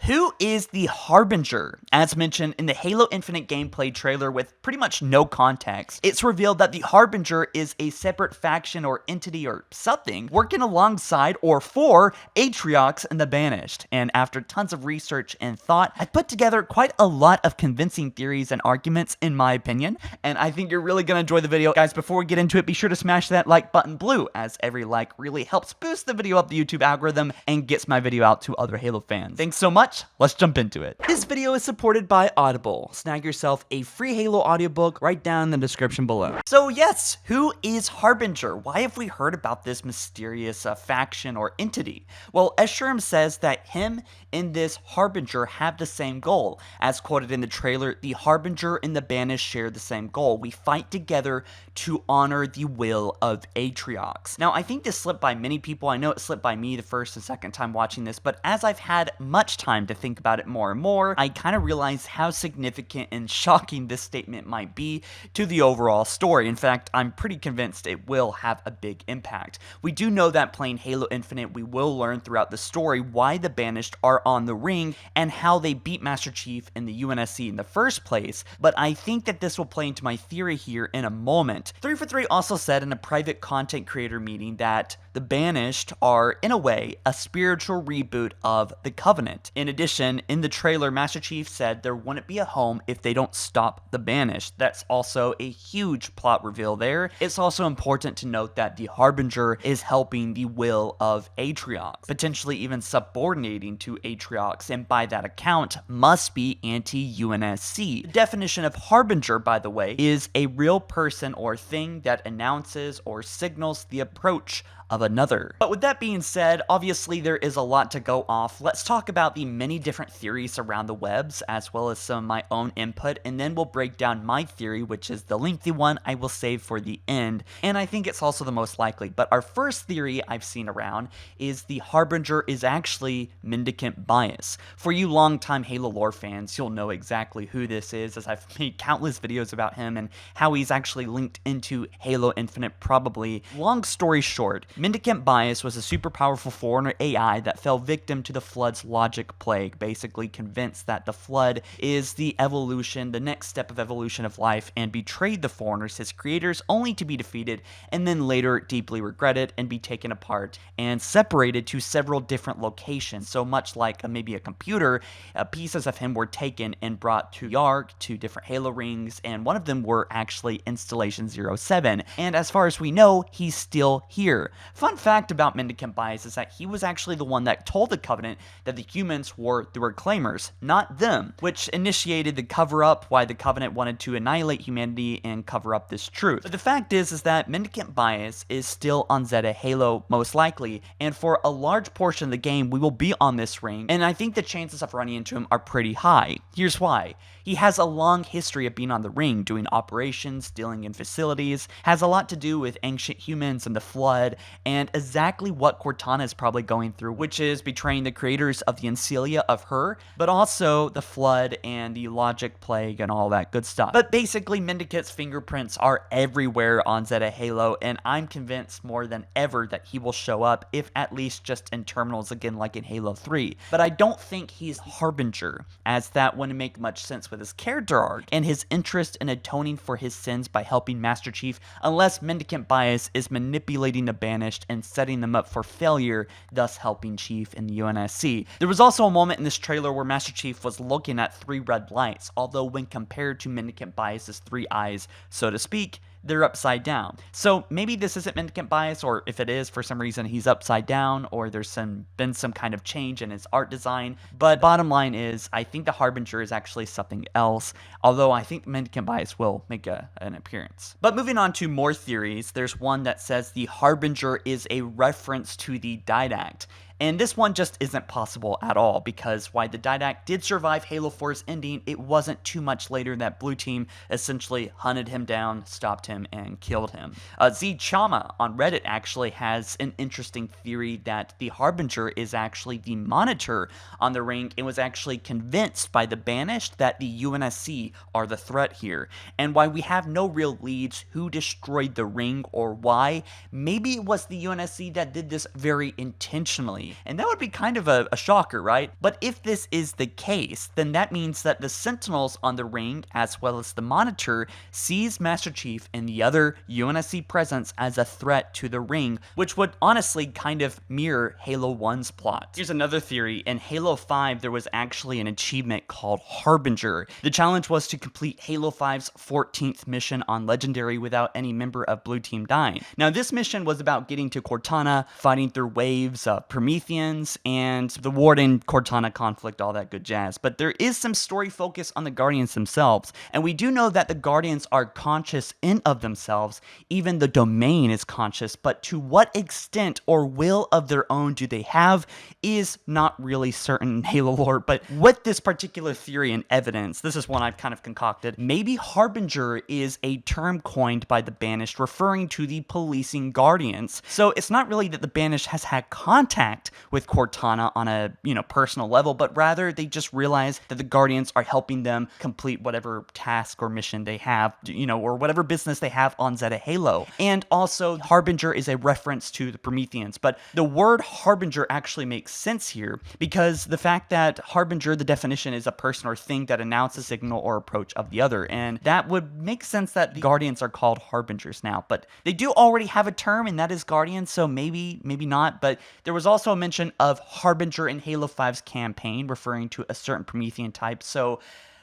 Who is the Harbinger? As mentioned in the Halo Infinite gameplay trailer with pretty much no context, it's revealed that the Harbinger is a separate faction or entity or something working alongside or for Atriox and the Banished. And after tons of research and thought, I put together quite a lot of convincing theories and arguments in my opinion, and I think you're really going to enjoy the video. Guys, before we get into it, be sure to smash that like button blue, as every like really helps boost the video up the YouTube algorithm and gets my video out to other Halo fans. Thanks so much. Let's jump into it. This video is supported by Audible. Snag yourself a free Halo audiobook right down in the description below. So yes, who is Harbinger? Why have we heard about this mysterious faction or entity? Well, Esherim says that him and this Harbinger have the same goal. As quoted in the trailer, the Harbinger and the Banished share the same goal. We fight together to honor the will of Atriox. Now, I think this slipped by many people. I know it slipped by me the first and second time watching this, but as I've had much time to think about it more and more, I kind of realized how significant and shocking this statement might be to the overall story. In fact, I'm pretty convinced it will have a big impact. We do know that playing Halo Infinite, we will learn throughout the story why the Banished are on the ring and how they beat Master Chief in the UNSC in the first place, but I think that this will play into my theory here in a moment. 343 also said in a private content creator meeting that the Banished are, in a way, a spiritual reboot of the Covenant. In addition, in the trailer, Master Chief said there wouldn't be a home if they don't stop the Banished. That's also a huge plot reveal there. It's also important to note that the Harbinger is helping the will of Atriox, potentially even subordinating to Atriox, and by that account, must be anti-UNSC. The definition of Harbinger, by the way, is a real person or thing that announces or signals the approach of another. But with that being said, obviously there is a lot to go off. Let's talk about the many different theories around the webs, as well as some of my own input, and then we'll break down my theory, which is the lengthy one I will save for the end, and I think it's also the most likely. But our first theory I've seen around is the Harbinger is actually Mendicant Bias. For you longtime Halo lore fans, you'll know exactly who this is, as I've made countless videos about him and how he's actually linked into Halo Infinite probably. Long story short, Mendicant Bias was a super powerful Forerunner AI that fell victim to the Flood's logic plague, basically convinced that the Flood is the evolution, the next step of evolution of life, and betrayed the Foreigners, his creators, only to be defeated and then later deeply regretted and be taken apart and separated to several different locations. So much like maybe a computer, pieces of him were taken and brought to Yark, to different Halo rings, and one of them were actually Installation 07. And as far as we know, he's still here. Fun fact about Mendicant Bias is that he was actually the one that told the Covenant that the humans were the Reclaimers, not them, which initiated the cover-up why the Covenant wanted to annihilate humanity and cover up this truth. But the fact is that Mendicant Bias is still on Zeta Halo, most likely, and for a large portion of the game, we will be on this ring, and I think the chances of running into him are pretty high. Here's why. He has a long history of being on the ring, doing operations, dealing in facilities, has a lot to do with ancient humans and the Flood, and exactly what Cortana is probably going through, which is betraying the creators of the Encelia of her, but also the Flood and the Logic Plague and all that good stuff. But basically, Mendicant's fingerprints are everywhere on Zeta Halo, and I'm convinced more than ever that he will show up, if at least just in terminals again like in Halo 3. But I don't think he's Harbinger, as that wouldn't make much sense with his character arc and his interest in atoning for his sins by helping Master Chief, unless Mendicant Bias is manipulating the Banished and setting them up for failure, thus helping Chief in the UNSC. There was also a moment in this trailer where Master Chief was looking at 3 red lights, although when compared to Mendicant Bias's 3 eyes, so to speak, they're upside down. So maybe this isn't Mendicant Bias, or if it is, for some reason he's upside down, or there's been some kind of change in his art design. But bottom line is, I think the Harbinger is actually something else, although I think Mendicant Bias will make an appearance. But moving on to more theories, there's one that says the Harbinger is a reference to the Didact. And this one just isn't possible at all, because while the Didact did survive Halo 4's ending, it wasn't too much later that Blue Team essentially hunted him down, stopped him, and killed him. Z Chama on Reddit actually has an interesting theory that the Harbinger is actually the Monitor on the ring and was actually convinced by the Banished that the UNSC are the threat here. And while we have no real leads who destroyed the ring or why, maybe it was the UNSC that did this very intentionally. family. And that would be kind of a shocker, right? But if this is the case, then that means that the Sentinels on the ring, as well as the Monitor, sees Master Chief and the other UNSC presence as a threat to the ring, which would honestly kind of mirror Halo 1's plot. Here's another theory. In Halo 5, there was actually an achievement called Harbinger. The challenge was to complete Halo 5's 14th mission on Legendary without any member of Blue Team dying. Now, this mission was about getting to Cortana, fighting through waves of Prometheans, and the Warden-Cortana conflict, all that good jazz. But there is some story focus on the Guardians themselves, and we do know that the Guardians are conscious in of themselves. Even the Domain is conscious, but to what extent or will of their own do they have is not really certain in Halo lore. But with this particular theory and evidence, this is one I've kind of concocted, maybe Harbinger is a term coined by the Banished referring to the policing Guardians. So it's not really that the Banished has had contact with Cortana on a, personal level, but rather they just realize that the Guardians are helping them complete whatever task or mission they have, or whatever business they have on Zeta Halo. And also, Harbinger is a reference to the Prometheans, but the word Harbinger actually makes sense here because the fact that Harbinger, the definition, is a person or thing that announces a signal or approach of the other, and that would make sense that the Guardians are called Harbingers now, but they do already have a term, and that is Guardians, so maybe not. But there was also a mention of Harbinger in Halo 5's campaign, referring to a certain Promethean type, so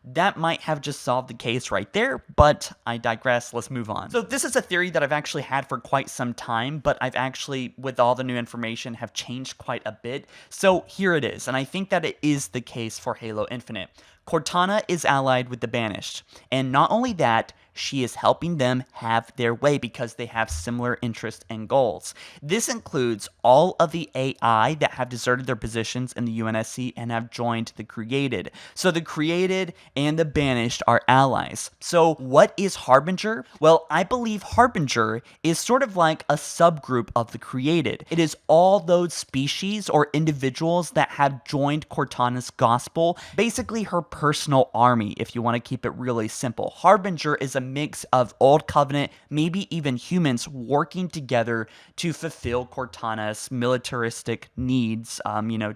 that might have just solved the case right there, but I digress. Let's move on. So this is a theory that I've actually had for quite some time, but I've actually, with all the new information, have changed quite a bit. So here it is, and I think that it is the case for Halo Infinite. Cortana is allied with the Banished, and not only that, she is helping them have their way because they have similar interests and goals. This includes all of the AI that have deserted their positions in the UNSC and have joined the Created. So the Created and the Banished are allies. So what is Harbinger? Well, I believe Harbinger is sort of like a subgroup of the Created. It is all those species or individuals that have joined Cortana's gospel, basically her personal army, if you want to keep it really simple. Harbinger is a mix of Old Covenant, maybe even humans, working together to fulfill Cortana's militaristic needs,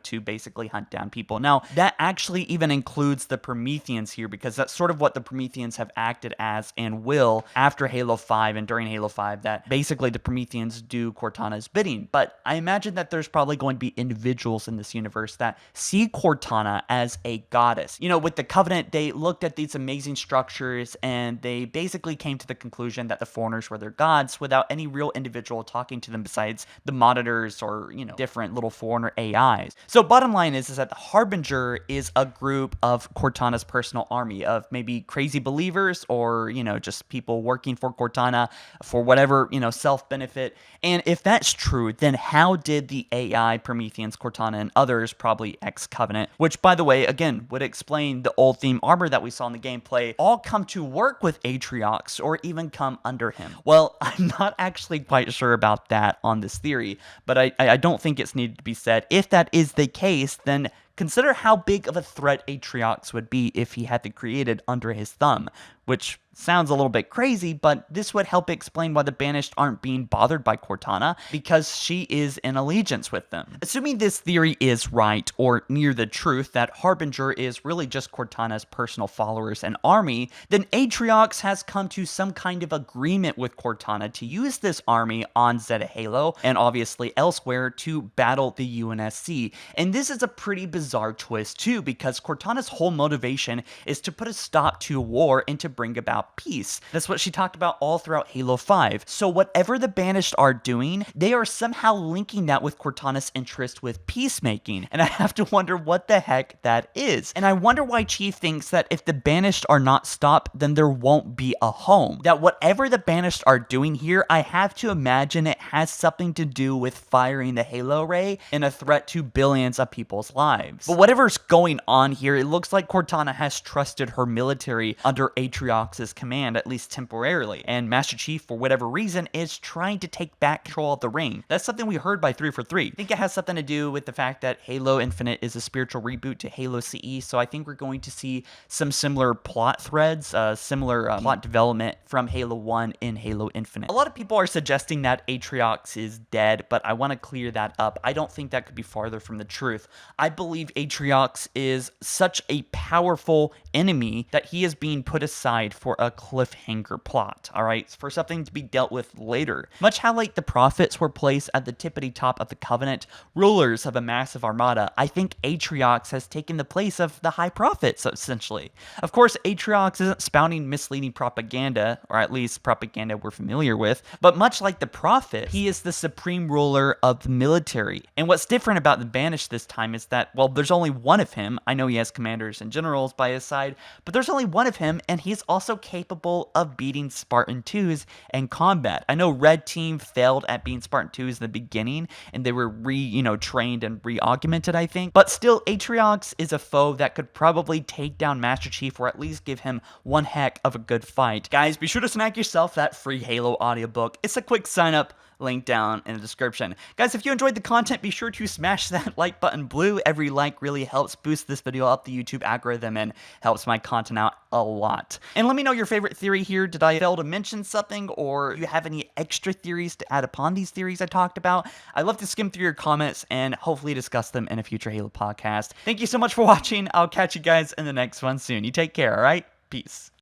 to basically hunt down people. Now, that actually even includes the Prometheans here, because that's sort of what the Prometheans have acted as and will after Halo 5 and during Halo 5, that basically the Prometheans do Cortana's bidding. But I imagine that there's probably going to be individuals in this universe that see Cortana as a goddess. With the Covenant, they looked at these amazing structures and they basically came to the conclusion that the Foreigners were their gods without any real individual talking to them besides the monitors or, different little Foreigner AIs. So bottom line is that the Harbinger is a group of Cortana's personal army of maybe crazy believers or, just people working for Cortana for whatever, self-benefit. And if that's true, then how did the AI, Prometheans, Cortana, and others, probably ex-Covenant, which by the way, again, would explain the old theme armor that we saw in the gameplay, all come to work with Atriox or even come under him? Well, I'm not actually quite sure about that on this theory, but I don't think it's needed to be said. If that is the case, then consider how big of a threat Atriox would be if he had the Created under his thumb, which sounds a little bit crazy, but this would help explain why the Banished aren't being bothered by Cortana, because she is in allegiance with them. Assuming this theory is right, or near the truth, that Harbinger is really just Cortana's personal followers and army, then Atriox has come to some kind of agreement with Cortana to use this army on Zeta Halo, and obviously elsewhere, to battle the UNSC. And this is a pretty bizarre twist too, because Cortana's whole motivation is to put a stop to war and to bring about peace. That's what she talked about all throughout Halo 5. So whatever the Banished are doing, they are somehow linking that with Cortana's interest with peacemaking. And I have to wonder what the heck that is. And I wonder why Chief thinks that if the Banished are not stopped, then there won't be a home. That whatever the Banished are doing here, I have to imagine it has something to do with firing the Halo Ray and a threat to billions of people's lives. But whatever's going on here, it looks like Cortana has trusted her military under Atriox's his command, at least temporarily, and Master Chief, for whatever reason, is trying to take back control of the ring. That's something we heard by 3 for 3. I think it has something to do with the fact that Halo Infinite is a spiritual reboot to Halo CE, so I think we're going to see some similar plot threads, similar plot development from Halo 1 in Halo Infinite. A lot of people are suggesting that Atriox is dead, but I want to clear that up. I don't think that could be farther from the truth. I believe Atriox is such a powerful enemy that he is being put aside for a cliffhanger plot, alright? For something to be dealt with later. Much how like the prophets were placed at the tippity top of the Covenant, rulers of a massive armada, I think Atriox has taken the place of the High Prophets, essentially. Of course, Atriox isn't spouting misleading propaganda, or at least propaganda we're familiar with, but much like the prophet, he is the supreme ruler of the military. And what's different about the Banished this time is that, well, there's only one of him. I know he has commanders and generals by his side, but there's only one of him, and he's also capable of beating Spartan 2s in combat. I know Red Team failed at beating Spartan 2s in the beginning, and they were trained and re-augmented, I think. But still, Atriox is a foe that could probably take down Master Chief, or at least give him one heck of a good fight. Guys, be sure to snag yourself that free Halo audiobook. It's a quick sign up. Link down in the description. Guys, if you enjoyed the content, be sure to smash that like button blue. Every like really helps boost this video up the YouTube algorithm and helps my content out a lot. And let me know your favorite theory here. Did I fail to mention something, or do you have any extra theories to add upon these theories I talked about? I'd love to skim through your comments and hopefully discuss them in a future Halo podcast. Thank you so much for watching. I'll catch you guys in the next one soon. You take care, alright? Peace.